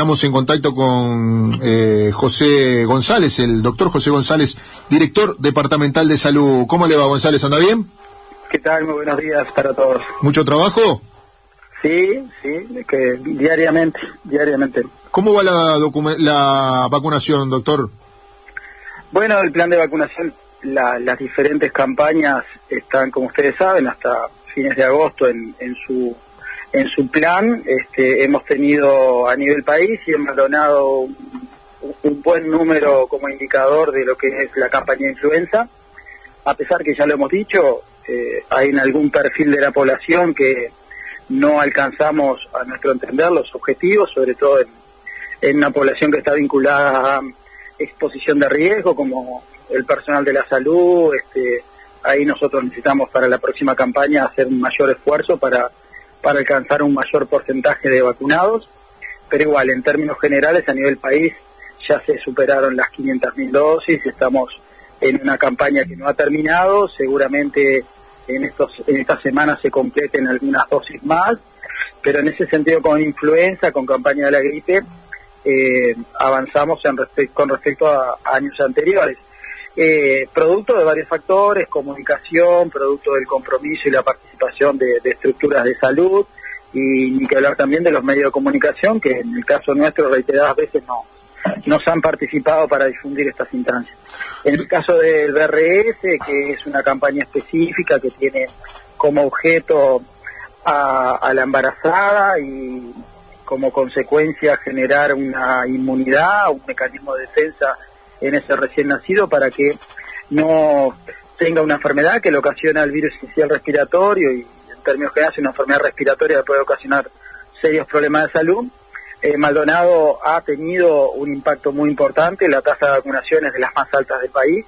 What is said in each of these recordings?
Estamos en contacto con José González, el doctor José González, director departamental de salud. ¿Cómo le va, González? ¿Anda bien? ¿Qué tal? Muy buenos días para todos. ¿Mucho trabajo? Sí, que diariamente. ¿Cómo va la vacunación, doctor? Bueno, el plan de vacunación, las diferentes campañas están, como ustedes saben, hasta fines de agosto en su plan. Hemos tenido a nivel país y hemos donado un buen número como indicador de lo que es la campaña de influenza. A pesar que ya lo hemos dicho, hay en algún perfil de la población que no alcanzamos, a nuestro entender, los objetivos, sobre todo en una población que está vinculada a exposición de riesgo, como el personal de la salud. Ahí nosotros necesitamos para la próxima campaña hacer un mayor esfuerzo para alcanzar un mayor porcentaje de vacunados, pero igual, en términos generales, a nivel país ya se superaron las 500.000 dosis, estamos en una campaña que no ha terminado, seguramente en estas semanas se completen algunas dosis más, pero en ese sentido con influenza, con campaña de la gripe, avanzamos con respecto a años anteriores. Producto de varios factores, comunicación, producto del compromiso y la participación de estructuras de salud, y ni que hablar también de los medios de comunicación, que en el caso nuestro reiteradas veces nos han participado para difundir estas instancias. En el caso del BRS, que es una campaña específica que tiene como objeto a la embarazada y como consecuencia generar una inmunidad, un mecanismo de defensa en ese recién nacido para que no tenga una enfermedad que le ocasiona el virus inicial respiratorio, y en términos generales una enfermedad respiratoria que puede ocasionar serios problemas de salud. Maldonado ha tenido un impacto muy importante, la tasa de vacunación es de las más altas del país,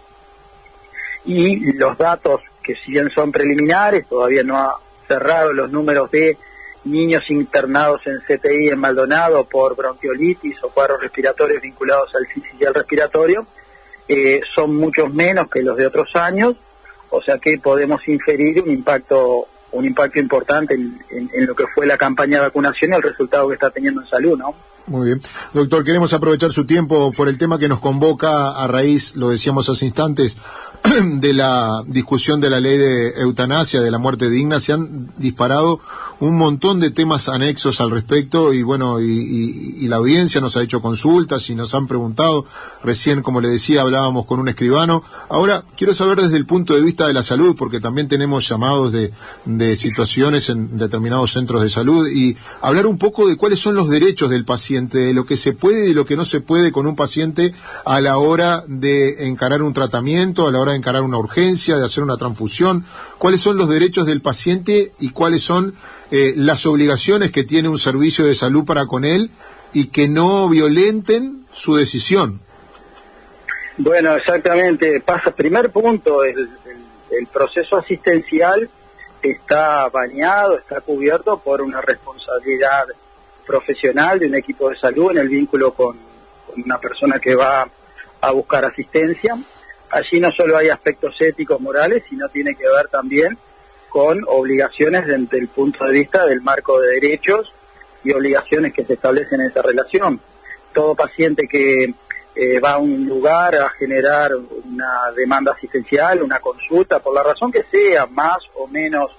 y los datos, que si bien son preliminares, todavía no ha cerrado los números de niños internados en CTI en Maldonado por bronquiolitis o cuadros respiratorios vinculados al sincicial respiratorio, son muchos menos que los de otros años, o sea que podemos inferir un impacto importante en lo que fue la campaña de vacunación y el resultado que está teniendo en salud, ¿no? Muy bien. Doctor, queremos aprovechar su tiempo por el tema que nos convoca a raíz, lo decíamos hace instantes, de la discusión de la ley de eutanasia, de la muerte digna. Se han disparado un montón de temas anexos al respecto, y bueno, y la audiencia nos ha hecho consultas y nos han preguntado. Recién, como le decía, hablábamos con un escribano. Ahora, quiero saber desde el punto de vista de la salud, porque también tenemos llamados de situaciones en determinados centros de salud, y hablar un poco de cuáles son los derechos del paciente, de lo que se puede y lo que no se puede con un paciente a la hora de encarar un tratamiento, a la hora de encarar una urgencia, de hacer una transfusión. ¿Cuáles son los derechos del paciente y cuáles son las obligaciones que tiene un servicio de salud para con él, y que no violenten su decisión? Bueno, exactamente. Primer punto, el proceso asistencial está bañado, está cubierto por una responsabilidad profesional de un equipo de salud en el vínculo con una persona que va a buscar asistencia. Allí no solo hay aspectos éticos, morales, sino tiene que ver también con obligaciones desde el punto de vista del marco de derechos y obligaciones que se establecen en esa relación. Todo paciente que va a un lugar a generar una demanda asistencial, una consulta, por la razón que sea, más o menos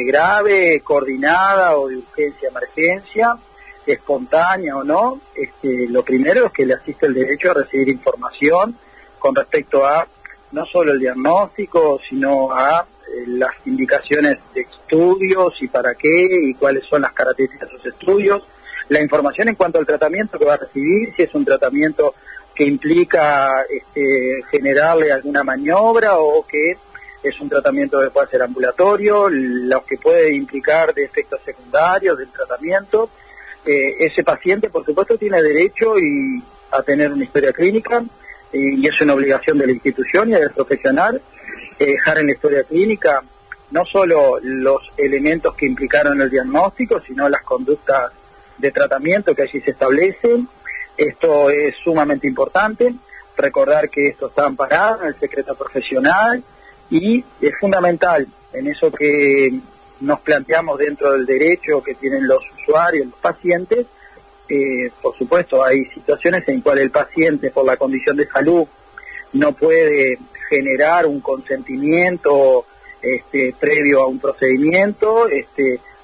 grave, coordinada o de urgencia-emergencia, espontánea o no, lo primero es que le asiste el derecho a recibir información con respecto a no solo el diagnóstico, sino a las indicaciones de estudios y para qué y cuáles son las características de esos estudios, la información en cuanto al tratamiento que va a recibir, si es un tratamiento que implica generarle alguna maniobra o que es un tratamiento que puede ser ambulatorio, los que puede implicar de efectos secundarios del tratamiento. Ese paciente, por supuesto, tiene derecho a tener una historia clínica, y es una obligación de la institución y del profesional dejar en la historia clínica no solo los elementos que implicaron el diagnóstico, sino las conductas de tratamiento que allí se establecen. Esto es sumamente importante, recordar que esto está amparado en el secreto profesional, y es fundamental en eso que nos planteamos dentro del derecho que tienen los usuarios, los pacientes, por supuesto, hay situaciones en cuales el paciente, por la condición de salud, no puede generar un consentimiento previo a un procedimiento.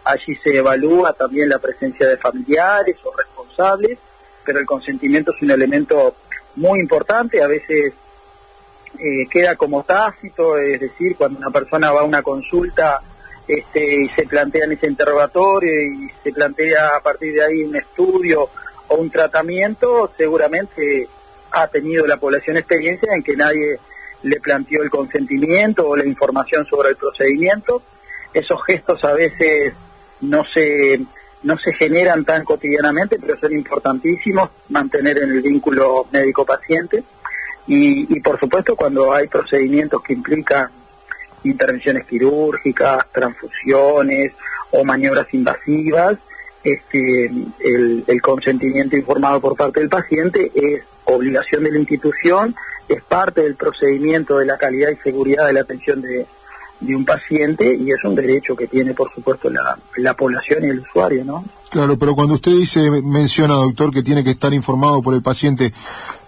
Allí se evalúa también la presencia de familiares o responsables, pero el consentimiento es un elemento muy importante. A veces queda como tácito, es decir, cuando una persona va a una consulta y se plantea en ese interrogatorio y se plantea a partir de ahí un estudio o un tratamiento, seguramente ha tenido la población experiencia en que nadie le planteó el consentimiento o la información sobre el procedimiento. Esos gestos a veces no se generan tan cotidianamente, pero son importantísimos mantener en el vínculo médico-paciente. Y por supuesto, cuando hay procedimientos que implican intervenciones quirúrgicas, transfusiones o maniobras invasivas, el consentimiento informado por parte del paciente es obligación de la institución, es parte del procedimiento de la calidad y seguridad de la atención de un paciente, y es un derecho que tiene, por supuesto, la población y el usuario, ¿no? Claro, pero cuando usted menciona, doctor, que tiene que estar informado por el paciente,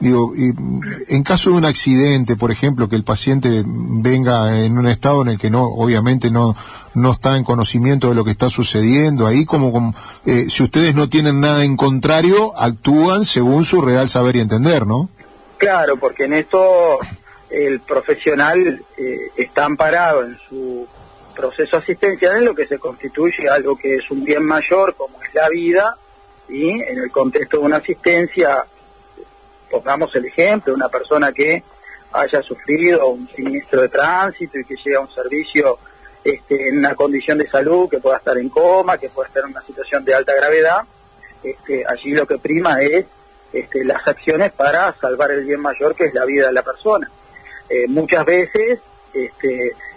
digo, en caso de un accidente, por ejemplo, que el paciente venga en un estado en el que obviamente no está en conocimiento de lo que está sucediendo, ahí como si ustedes no tienen nada en contrario, actúan según su real saber y entender, ¿no? Claro, porque en esto el profesional está amparado en su proceso asistencial en lo que se constituye algo que es un bien mayor, como es la vida, y en el contexto de una asistencia, pongamos el ejemplo, una persona que haya sufrido un siniestro de tránsito y que llega a un servicio en una condición de salud, que pueda estar en coma, que pueda estar en una situación de alta gravedad, allí lo que prima es las acciones para salvar el bien mayor, que es la vida de la persona. Muchas veces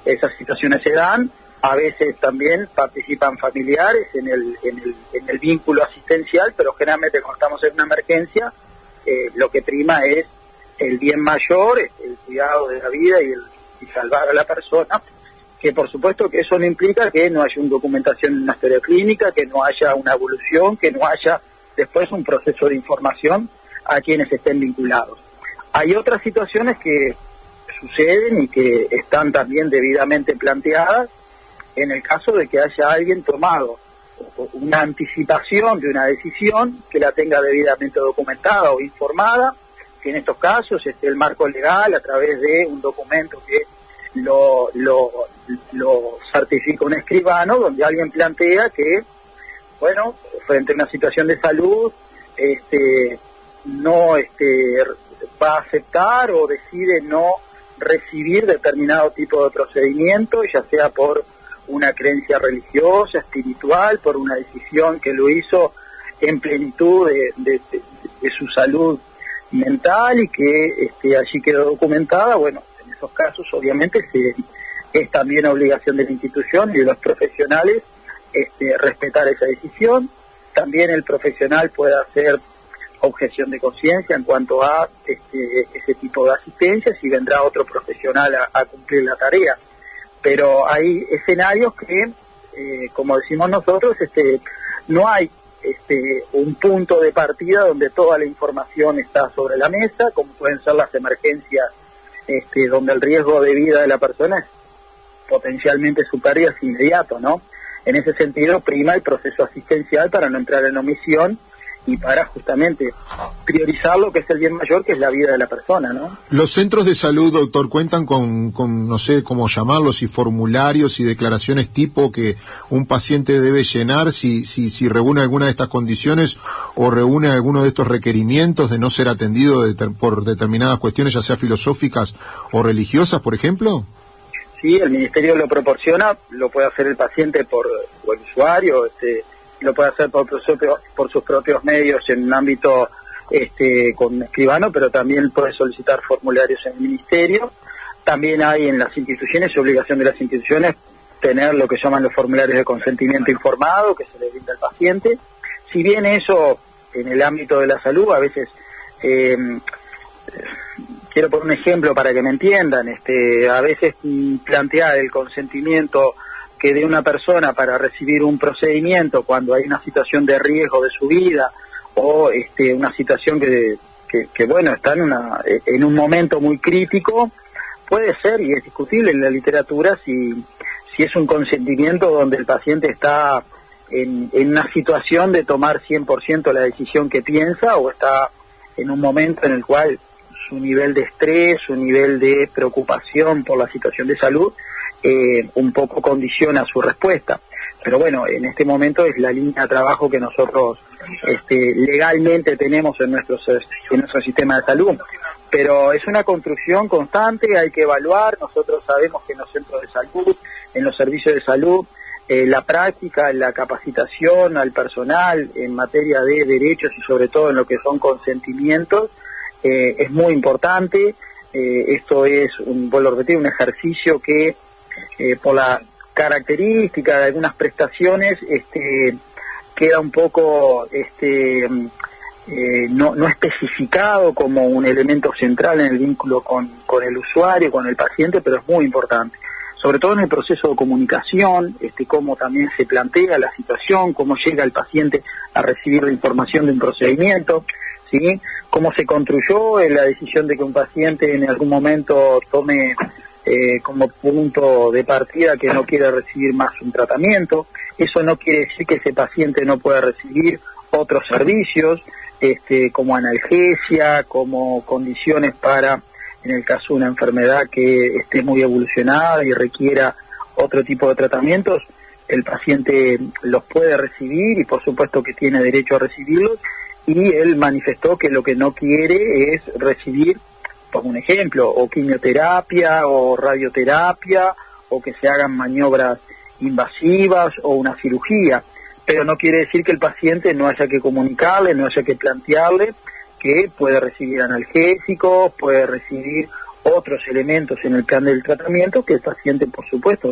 esas situaciones se dan, a veces también participan familiares en el vínculo asistencial, pero generalmente cuando estamos en una emergencia, lo que prima es el bien mayor, el cuidado de la vida y salvar a la persona, que por supuesto que eso no implica que no haya una documentación en una historia clínica, que no haya una evolución, que no haya después un proceso de información a quienes estén vinculados. Hay otras situaciones que suceden y que están también debidamente planteadas en el caso de que haya alguien tomado una anticipación de una decisión que la tenga debidamente documentada o informada, que en estos casos esté el marco legal a través de un documento que lo certifica un escribano, donde alguien plantea que, bueno, frente a una situación de salud, no va a aceptar o decide no recibir determinado tipo de procedimiento, ya sea por una creencia religiosa, espiritual, por una decisión que lo hizo en plenitud de su salud mental y que allí quedó documentada. Bueno, en esos casos obviamente es también obligación de la institución y de los profesionales respetar esa decisión. También el profesional puede hacer objeción de conciencia en cuanto a ese tipo de asistencias, y vendrá otro profesional a cumplir la tarea. Pero hay escenarios que, como decimos nosotros, no hay un punto de partida donde toda la información está sobre la mesa, como pueden ser las emergencias, donde el riesgo de vida de la persona es potencialmente superior, es inmediato, ¿no? En ese sentido prima el proceso asistencial para no entrar en omisión y para justamente priorizar lo que es el bien mayor, que es la vida de la persona, ¿no? Los centros de salud, doctor, cuentan con no sé cómo llamarlos, y formularios y declaraciones tipo que un paciente debe llenar si reúne alguna de estas condiciones o reúne alguno de estos requerimientos de no ser atendido por determinadas cuestiones, ya sea filosóficas o religiosas, por ejemplo. Sí, el Ministerio lo proporciona, lo puede hacer el paciente o el usuario, lo puede hacer por sus propios medios en un ámbito con un escribano, pero también puede solicitar formularios en el Ministerio. También hay en las instituciones, obligación de las instituciones, tener lo que llaman los formularios de consentimiento informado, que se le brinda al paciente. Si bien eso, en el ámbito de la salud, a veces, quiero poner un ejemplo para que me entiendan, a veces plantear el consentimiento que de una persona para recibir un procedimiento cuando hay una situación de riesgo de su vida o una situación que bueno, está en un momento muy crítico, puede ser, y es discutible en la literatura, si es un consentimiento donde el paciente está en una situación de tomar 100% la decisión que piensa, o está en un momento en el cual su nivel de estrés, su nivel de preocupación por la situación de salud un poco condiciona su respuesta. Pero bueno, en este momento es la línea de trabajo que nosotros legalmente tenemos en nuestro sistema de salud. Pero es una construcción constante, hay que evaluar. Nosotros sabemos que en los centros de salud, en los servicios de salud, la práctica, la capacitación al personal en materia de derechos y sobre todo en lo que son consentimientos es muy importante. Esto es, vuelvo a repetir, un ejercicio que por la característica de algunas prestaciones queda un poco no especificado como un elemento central en el vínculo con el usuario, con el paciente, pero es muy importante, sobre todo en el proceso de comunicación, cómo también se plantea la situación, cómo llega el paciente a recibir la información de un procedimiento, ¿sí? Cómo se construyó la decisión de que un paciente en algún momento tome como punto de partida que no quiere recibir más un tratamiento. Eso no quiere decir que ese paciente no pueda recibir otros servicios, como analgesia, como condiciones para, en el caso de una enfermedad que esté muy evolucionada y requiera otro tipo de tratamientos, el paciente los puede recibir y por supuesto que tiene derecho a recibirlos, y él manifestó que lo que no quiere es recibir, por un ejemplo, o quimioterapia o radioterapia, o que se hagan maniobras invasivas o una cirugía. Pero no quiere decir que el paciente no haya que comunicarle, no haya que plantearle que puede recibir analgésicos, puede recibir otros elementos en el plan del tratamiento que el paciente, por supuesto,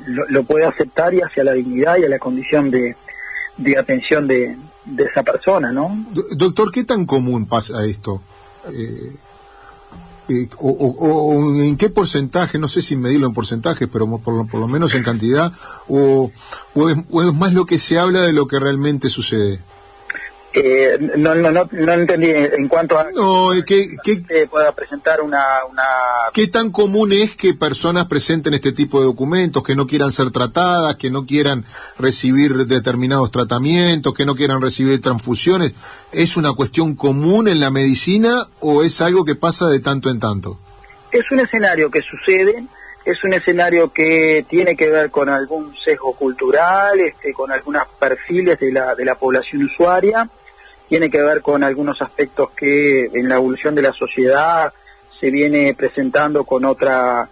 lo puede aceptar, y hacia la dignidad y a la condición de atención de esa persona, ¿no? Doctor, ¿qué tan común pasa esto? O en qué porcentaje, no sé si medirlo en porcentajes, pero por lo menos en cantidad, o es más lo que se habla de lo que realmente sucede. No entendí en cuanto a que pueda presentar una... ¿Qué tan común es que personas presenten este tipo de documentos, que no quieran ser tratadas, que no quieran recibir determinados tratamientos, que no quieran recibir transfusiones? ¿Es una cuestión común en la medicina o es algo que pasa de tanto en tanto? Es un escenario que sucede, es un escenario que tiene que ver con algún sesgo cultural, con algunos perfiles de la población usuaria, tiene que ver con algunos aspectos que en la evolución de la sociedad se viene presentando con otra,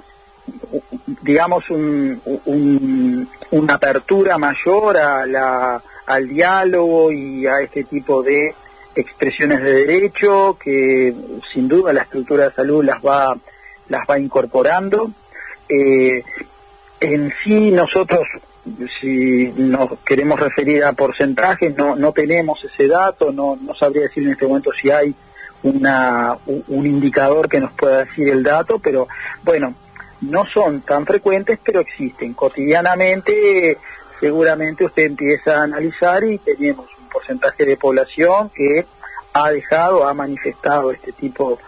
digamos, una apertura mayor al diálogo y a este tipo de expresiones de derecho que sin duda la estructura de salud las va incorporando. En sí nosotros, si nos queremos referir a porcentajes, no tenemos ese dato, no sabría decir en este momento si hay un indicador que nos pueda decir el dato, pero bueno, no son tan frecuentes, pero existen. Cotidianamente seguramente usted empieza a analizar y tenemos un porcentaje de población que ha manifestado este tipo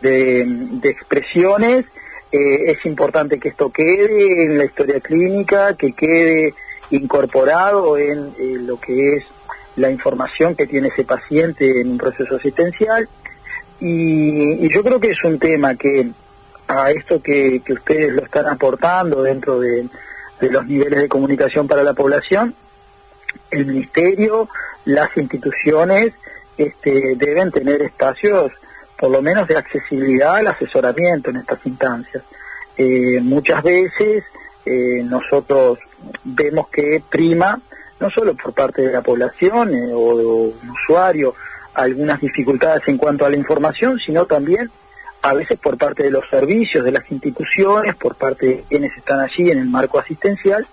de expresiones. Es importante que esto quede en la historia clínica, que quede incorporado en lo que es la información que tiene ese paciente en un proceso asistencial, y yo creo que es un tema que a esto que ustedes lo están aportando dentro de los niveles de comunicación para la población, el Ministerio, las instituciones deben tener espacios por lo menos de accesibilidad al asesoramiento en estas instancias. Muchas veces nosotros vemos que prima, no solo por parte de la población o de un usuario, algunas dificultades en cuanto a la información, sino también a veces por parte de los servicios, de las instituciones, por parte de quienes están allí en el marco asistencial,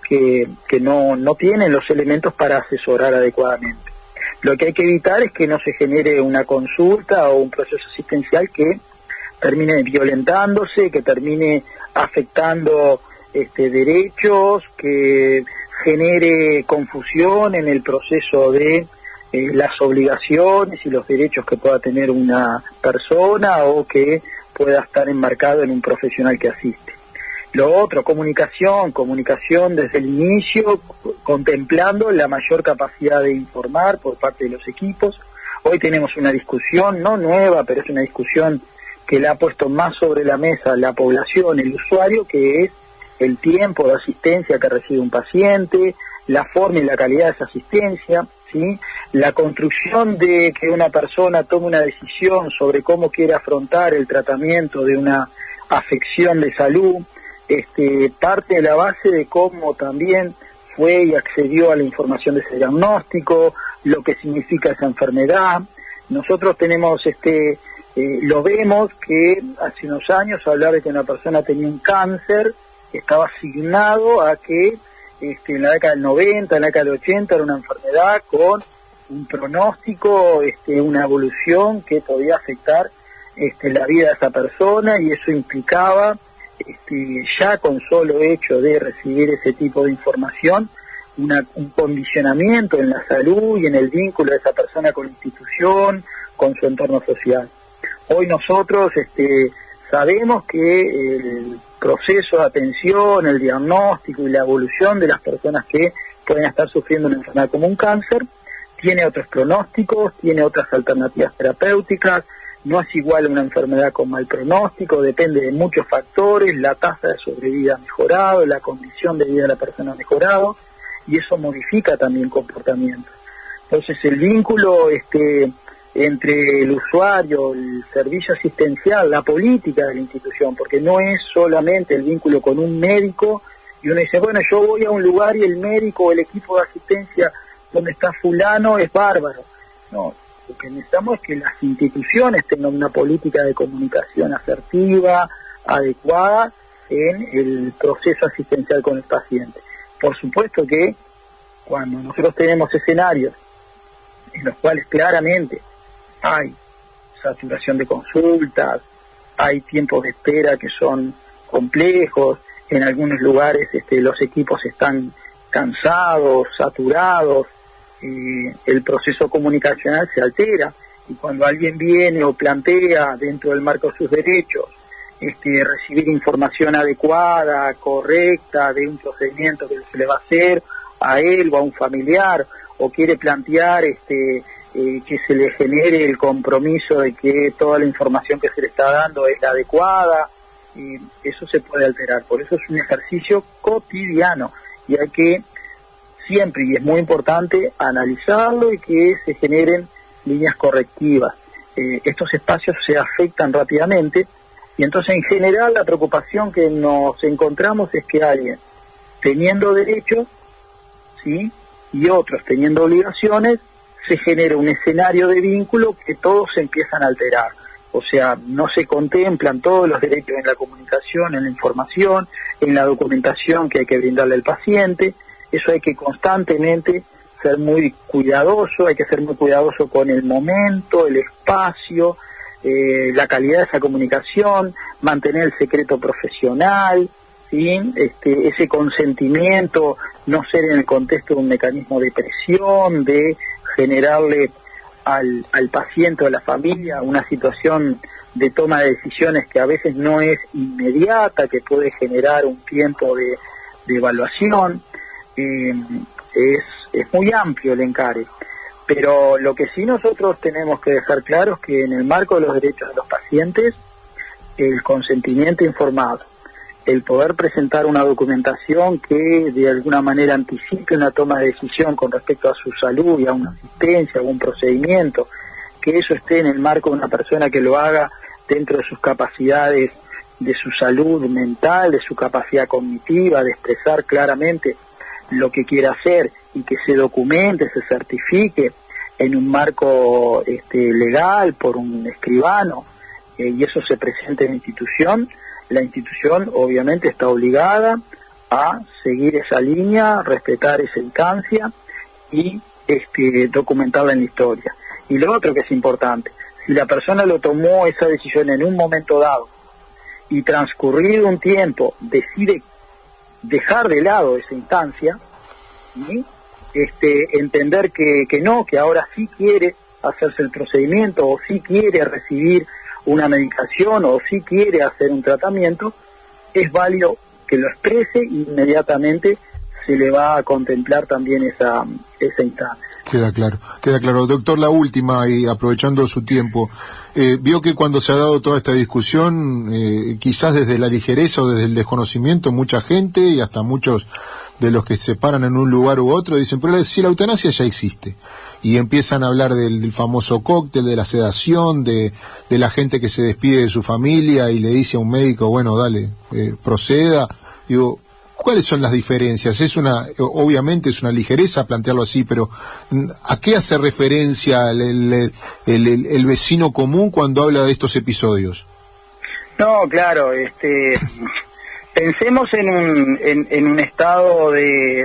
que no tienen los elementos para asesorar adecuadamente. Lo que hay que evitar es que no se genere una consulta o un proceso asistencial que termine violentándose, que termine afectando derechos, que genere confusión en el proceso de las obligaciones y los derechos que pueda tener una persona o que pueda estar enmarcado en un profesional que asiste. Lo otro, comunicación desde el inicio, contemplando la mayor capacidad de informar por parte de los equipos. Hoy tenemos una discusión, no nueva, pero es una discusión que la ha puesto más sobre la mesa la población, el usuario, que es el tiempo de asistencia que recibe un paciente, la forma y la calidad de esa asistencia, ¿sí? La construcción de que una persona tome una decisión sobre cómo quiere afrontar el tratamiento de una afección de salud, parte de la base de cómo también fue y accedió a la información de ese diagnóstico, lo que significa esa enfermedad. Nosotros tenemos, lo vemos que hace unos años hablar de que una persona tenía un cáncer estaba asignado a que en la década del 90, en la década del 80 era una enfermedad con un pronóstico, una evolución que podía afectar la vida de esa persona, y eso implicaba ya con solo hecho de recibir ese tipo de información un condicionamiento en la salud y en el vínculo de esa persona con la institución, con su entorno social. Hoy nosotros sabemos que el proceso de atención, el diagnóstico y la evolución de las personas que pueden estar sufriendo una enfermedad como un cáncer tiene otros pronósticos, tiene otras alternativas terapéuticas. No es igual una enfermedad con mal pronóstico, depende de muchos factores, la tasa de sobrevida ha mejorado, la condición de vida de la persona ha mejorado, y eso modifica también comportamientos. Entonces el vínculo entre el usuario, el servicio asistencial, la política de la institución, porque no es solamente el vínculo con un médico, y uno dice, bueno, yo voy a un lugar y el médico o el equipo de asistencia donde está fulano es bárbaro. No, lo que necesitamos es que las instituciones tengan una política de comunicación asertiva, adecuada en el proceso asistencial con el paciente. Por supuesto que cuando nosotros tenemos escenarios en los cuales claramente hay saturación de consultas, hay tiempos de espera que son complejos, en algunos lugares los equipos están cansados, saturados, el proceso comunicacional se altera, y cuando alguien viene o plantea dentro del marco de sus derechos recibir información adecuada, correcta, de un procedimiento que se le va a hacer a él o a un familiar, o quiere plantear que se le genere el compromiso de que toda la información que se le está dando es la adecuada, eso se puede alterar. Por eso es un ejercicio cotidiano, y hay que siempre, y es muy importante, analizarlo y que se generen líneas correctivas. Estos espacios se afectan rápidamente, y entonces en general la preocupación que nos encontramos es que alguien teniendo derechos, ¿sí?, y otros teniendo obligaciones, se genera un escenario de vínculo que todos se empiezan a alterar. O sea, no se contemplan todos los derechos en la comunicación, en la información, en la documentación que hay que brindarle al paciente. Eso hay que constantemente ser muy cuidadoso, hay que ser muy cuidadoso con el momento, el espacio, la calidad de esa comunicación, mantener el secreto profesional, ¿sí? Ese consentimiento, no ser en el contexto de un mecanismo de presión, de generarle al paciente o a la familia una situación de toma de decisiones que a veces no es inmediata, que puede generar un tiempo de evaluación. Es muy amplio el encare, pero lo que sí nosotros tenemos que dejar claro es que en el marco de los derechos de los pacientes, el consentimiento informado, el poder presentar una documentación que de alguna manera anticipe una toma de decisión con respecto a su salud y a una asistencia, a un procedimiento, que eso esté en el marco de una persona que lo haga dentro de sus capacidades, de su salud mental, de su capacidad cognitiva, de expresar claramente lo que quiere hacer, y que se documente, se certifique en un marco legal por un escribano, y eso se presente en la institución obviamente está obligada a seguir esa línea, respetar esa instancia y documentarla en la historia. Y lo otro que es importante, si la persona lo tomó esa decisión en un momento dado y transcurrido un tiempo decide dejar de lado esa instancia, ¿sí?, entender que no, que ahora sí quiere hacerse el procedimiento, o sí quiere recibir una medicación, o sí quiere hacer un tratamiento, es válido que lo exprese, inmediatamente se le va a contemplar también esa instancia. Queda claro. Doctor, la última, y aprovechando su tiempo, vio que cuando se ha dado toda esta discusión, quizás desde la ligereza o desde el desconocimiento, mucha gente y hasta muchos de los que se paran en un lugar u otro dicen, pero si la eutanasia ya existe, y empiezan a hablar del famoso cóctel, de la sedación, de la gente que se despide de su familia y le dice a un médico, bueno, dale, proceda. Digo, ¿cuáles son las diferencias? Obviamente es una ligereza plantearlo así, pero ¿a qué hace referencia el vecino común cuando habla de estos episodios? No, claro, pensemos en un estado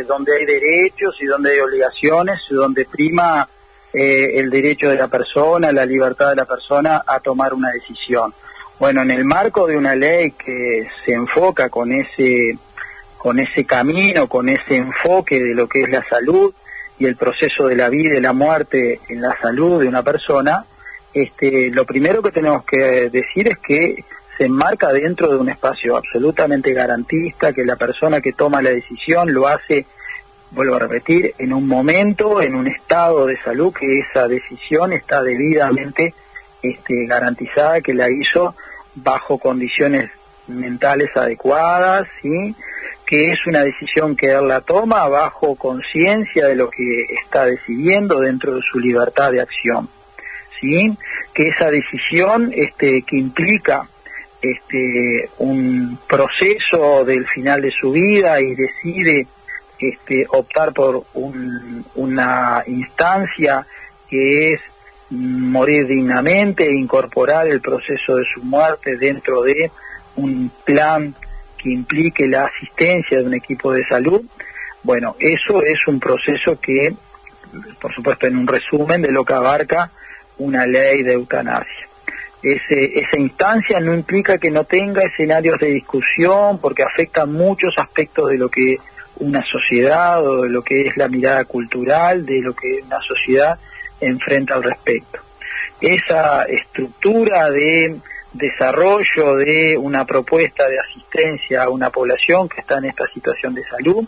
donde hay derechos y donde hay obligaciones, donde prima el derecho de la persona, la libertad de la persona a tomar una decisión. Bueno, en el marco de una ley que se enfoca con ese camino, con ese enfoque de lo que es la salud y el proceso de la vida y la muerte en la salud de una persona, lo primero que tenemos que decir es que se enmarca dentro de un espacio absolutamente garantista, que la persona que toma la decisión lo hace, vuelvo a repetir, en un momento, en un estado de salud, que esa decisión está debidamente garantizada, que la hizo bajo condiciones mentales adecuadas, ¿sí? Que es una decisión que él la toma bajo conciencia de lo que está decidiendo dentro de su libertad de acción, ¿sí? Que esa decisión que implica un proceso del final de su vida y decide optar por una instancia que es morir dignamente e incorporar el proceso de su muerte dentro de un plan que implique la asistencia de un equipo de salud. Bueno, eso es un proceso que, por supuesto, en un resumen de lo que abarca una ley de eutanasia. Esa instancia no implica que no tenga escenarios de discusión, porque afecta muchos aspectos de lo que una sociedad o de lo que es la mirada cultural, de lo que una sociedad enfrenta al respecto. Esa estructura de desarrollo de una propuesta de asistencia a una población que está en esta situación de salud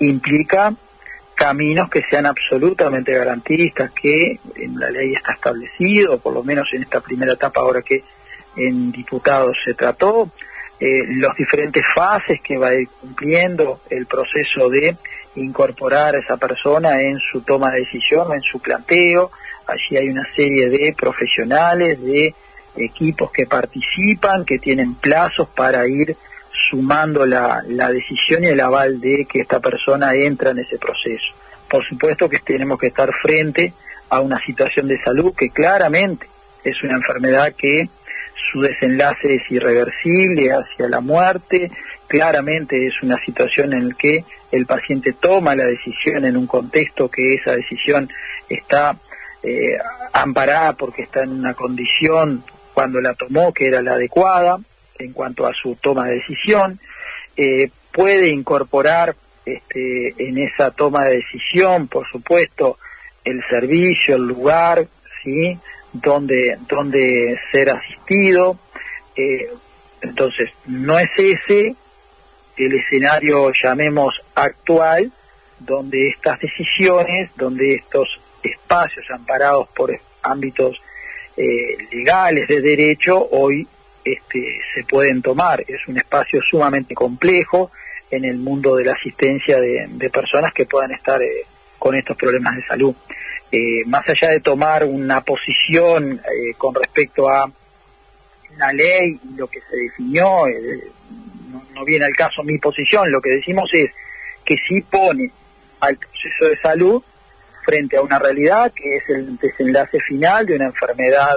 implica caminos que sean absolutamente garantistas, que en la ley está establecido, por lo menos en esta primera etapa ahora que en diputados se trató, los diferentes fases que va a ir cumpliendo el proceso de incorporar a esa persona en su toma de decisión, en su planteo. Allí hay una serie de profesionales, de equipos que participan, que tienen plazos para ir sumando la decisión y el aval de que esta persona entra en ese proceso. Por supuesto que tenemos que estar frente a una situación de salud que claramente es una enfermedad que su desenlace es irreversible hacia la muerte, claramente es una situación en la que el paciente toma la decisión en un contexto que esa decisión está amparada porque está en una condición cuando la tomó que era la adecuada en cuanto a su toma de decisión, puede incorporar en esa toma de decisión, por supuesto, el servicio, el lugar, ¿sí? donde ser asistido. Entonces, no es ese el escenario, llamemos, actual, donde estas decisiones, donde estos espacios amparados por ámbitos legales de derecho, hoy se pueden tomar. Es un espacio sumamente complejo en el mundo de la asistencia de personas que puedan estar con estos problemas de salud. Más allá de tomar una posición con respecto a una ley y lo que se definió, no viene al caso mi posición, lo que decimos es que sí pone al proceso de salud frente a una realidad que es el desenlace final de una enfermedad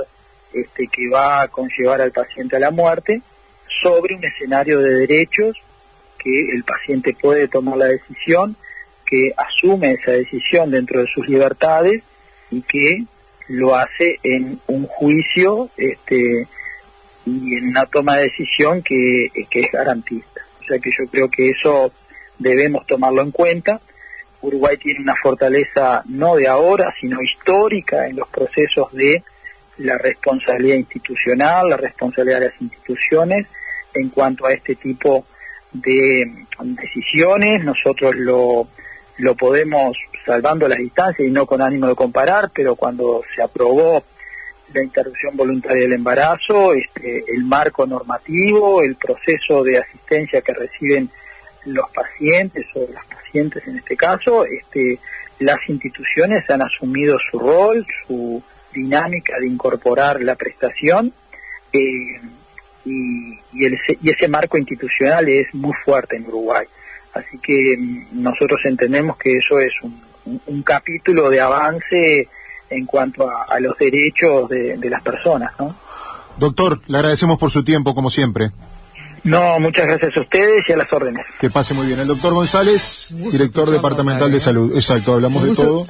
que va a conllevar al paciente a la muerte, sobre un escenario de derechos que el paciente puede tomar la decisión, que asume esa decisión dentro de sus libertades y que lo hace en un juicio y en una toma de decisión que es garantista. O sea que yo creo que eso debemos tomarlo en cuenta. Uruguay tiene una fortaleza no de ahora, sino histórica en los procesos de la responsabilidad institucional, la responsabilidad de las instituciones en cuanto a este tipo de decisiones. Nosotros lo podemos, salvando las distancias y no con ánimo de comparar, pero cuando se aprobó la interrupción voluntaria del embarazo, el marco normativo, el proceso de asistencia que reciben los pacientes o las pacientes en este caso, las instituciones han asumido su rol, su dinámica de incorporar la prestación, y ese marco institucional es muy fuerte en Uruguay. Así que nosotros entendemos que eso es un capítulo de avance en cuanto a los derechos de las personas, ¿no? Doctor, le agradecemos por su tiempo, como siempre. No, muchas gracias a ustedes y a las órdenes. Que pase muy bien. El doctor González, director departamental de salud. Exacto, hablamos de todo.